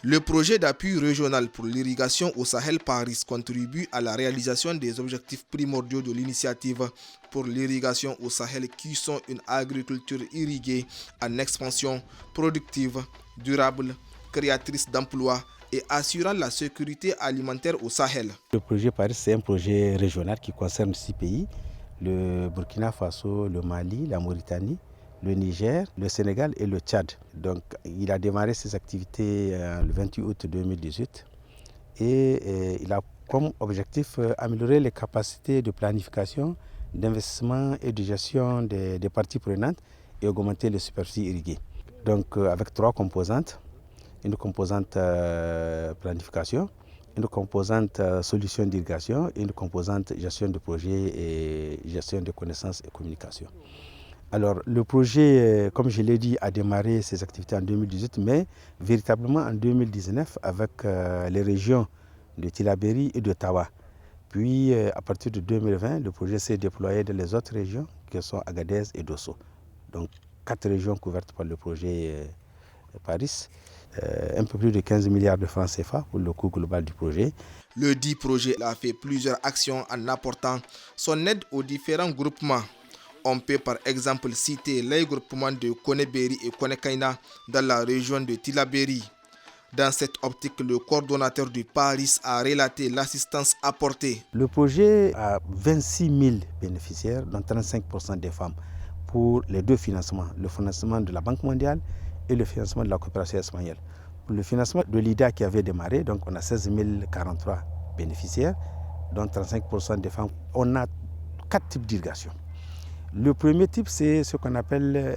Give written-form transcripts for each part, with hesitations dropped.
Le projet d'appui régional pour l'irrigation au Sahel Paris contribue à la réalisation des objectifs primordiaux de l'initiative pour l'irrigation au Sahel qui sont une agriculture irriguée en expansion, productive, durable, créatrice d'emplois et assurant la sécurité alimentaire au Sahel. Le projet Paris, c'est un projet régional qui concerne 6 pays, le Burkina Faso, le Mali, la Mauritanie, le Niger, le Sénégal et le Tchad. Donc, il a démarré ses activités le 28 août 2018 et il a comme objectif améliorer les capacités de planification, d'investissement et de gestion des parties prenantes et augmenter les superficies irriguées. Donc, avec 3 composantes, une composante planification, une composante solution d'irrigation et une composante gestion de projet et gestion de connaissances et communication. Alors le projet, comme je l'ai dit, a démarré ses activités en 2018, mais véritablement en 2019 avec les régions de Tillabéri et de Tawa. Puis à partir de 2020, le projet s'est déployé dans les autres régions qui sont Agadez et Dosso. Donc 4 régions couvertes par le projet Paris. Un peu plus de 15 milliards de francs CFA pour le coût global du projet. Le dit projet a fait plusieurs actions en apportant son aide aux différents groupements. On peut par exemple citer les groupements de Koneberi et Konekaina dans la région de Tillabéri. Dans cette optique, le coordonnateur du Paris a relaté l'assistance apportée. Le projet a 26 000 bénéficiaires, dont 35% des femmes, pour les 2 financements, le financement de la Banque mondiale et le financement de la coopération espagnole. Pour le financement de l'IDA qui avait démarré, donc on a 16 043 bénéficiaires, dont 35% des femmes. On a 4 types d'irrigation. Le premier type, c'est ce qu'on appelle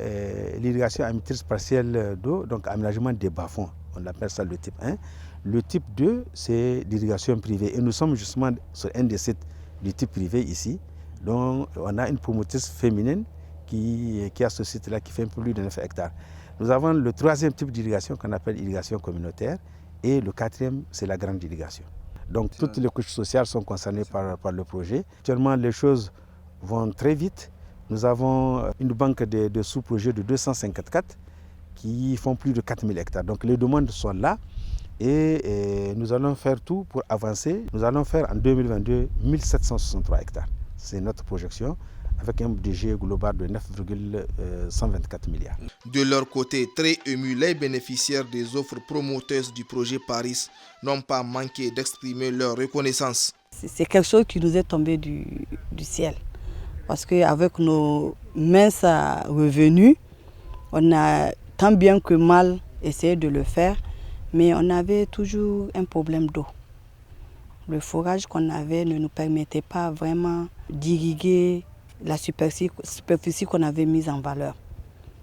l'irrigation à maîtrise partielle d'eau, donc aménagement des bas-fonds. On appelle ça le type 1. Le type 2, c'est l'irrigation privée. Et nous sommes justement sur un des sites du type privé ici. Donc on a une promotrice féminine qui a ce site-là qui fait un peu plus de 9 hectares. Nous avons le 3e type d'irrigation qu'on appelle irrigation communautaire. Et le 4e, c'est la grande irrigation. Donc toutes les couches sociales sont concernées par le projet. Actuellement, les choses vont très vite. Nous avons une banque de sous-projets de 254 qui font plus de 4000 hectares. Donc les demandes sont là et nous allons faire tout pour avancer. Nous allons faire en 2022 1763 hectares. C'est notre projection avec un budget global de 9,124 milliards. De leur côté, très émus, les bénéficiaires des offres promoteuses du projet Paris n'ont pas manqué d'exprimer leur reconnaissance. C'est quelque chose qui nous est tombé du ciel. Parce qu'avec nos minces revenus, on a tant bien que mal essayé de le faire, mais on avait toujours un problème d'eau. Le forage qu'on avait ne nous permettait pas vraiment d'irriguer la superficie qu'on avait mise en valeur.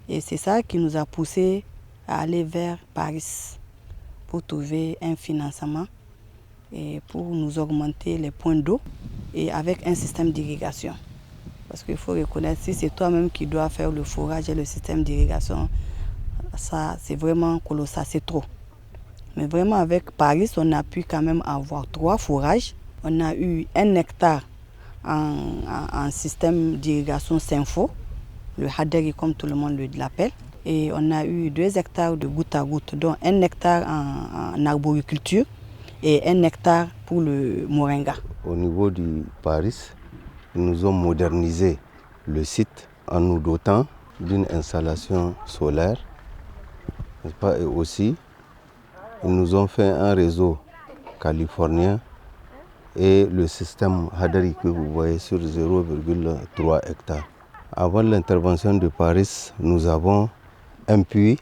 Et c'est ça qui nous a poussé à aller vers Paris pour trouver un financement et pour nous augmenter les points d'eau et avec un système d'irrigation. Parce qu'il faut reconnaître, si c'est toi-même qui dois faire le forage et le système d'irrigation, ça c'est vraiment colossal, c'est trop. Mais vraiment avec Paris, on a pu quand même avoir 3 forages. On a eu 1 hectare en système d'irrigation Synfo, le Haderi comme tout le monde l'appelle. Et on a eu 2 hectares de goutte à goutte, dont 1 hectare en arboriculture et 1 hectare pour le moringa. Au niveau du Paris, ils nous ont modernisé le site en nous dotant d'une installation solaire. Et aussi, ils nous ont fait un réseau californien et le système Hadari que vous voyez sur 0,3 hectares. Avant l'intervention de Paris, nous avons un puits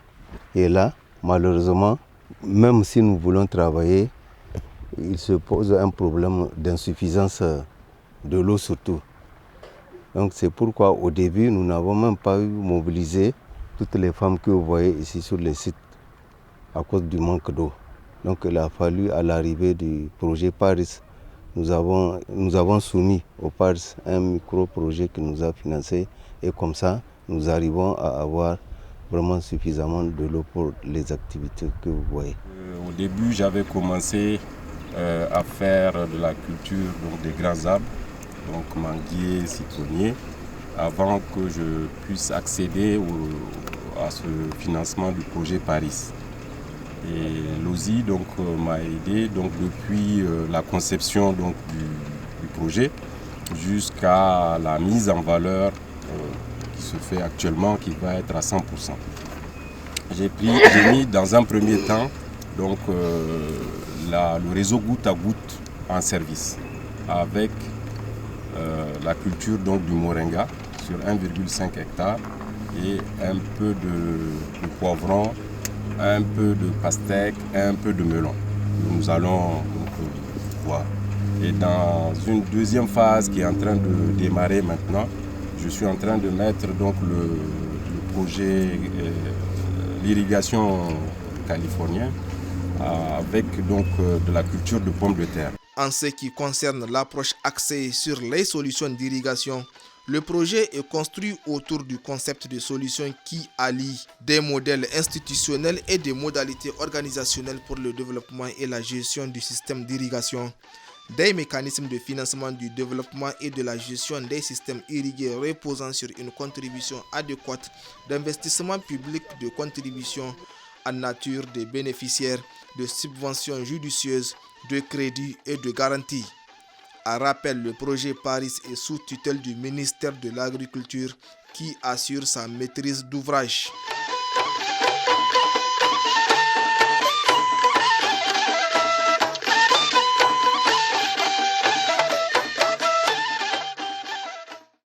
et là, malheureusement, même si nous voulons travailler, il se pose un problème d'insuffisance de l'eau surtout. Donc c'est pourquoi au début, nous n'avons même pas eu mobilisé toutes les femmes que vous voyez ici sur les sites à cause du manque d'eau. Donc il a fallu à l'arrivée du projet Paris, nous avons soumis au Paris un micro-projet qui nous a financé et comme ça, nous arrivons à avoir vraiment suffisamment de l'eau pour les activités que vous voyez. Au début, j'avais commencé à faire de la culture donc des grands arbres, donc manguiers, citronniers, avant que je puisse accéder à ce financement du projet Paris. Et l'OSI m'a aidé depuis la conception du projet jusqu'à la mise en valeur qui se fait actuellement, qui va être à 100%. J'ai mis dans un premier temps le réseau goutte à goutte en service avec la culture du moringa sur 1,5 hectare et un peu de poivron, un peu de pastèque, un peu de melon. Nous allons voir. Et dans une deuxième phase qui est en train de démarrer maintenant, je suis en train de mettre le projet l'irrigation californienne avec de la culture de pommes de terre. En ce qui concerne l'approche axée sur les solutions d'irrigation, le projet est construit autour du concept de solution qui allie des modèles institutionnels et des modalités organisationnelles pour le développement et la gestion du système d'irrigation. Des mécanismes de financement du développement et de la gestion des systèmes irrigués reposant sur une contribution adéquate d'investissement public, de contribution en nature des bénéficiaires, de subventions judicieuses, de crédits et de garanties. À rappel, le projet Paris est sous tutelle du ministère de l'Agriculture qui assure sa maîtrise d'ouvrage.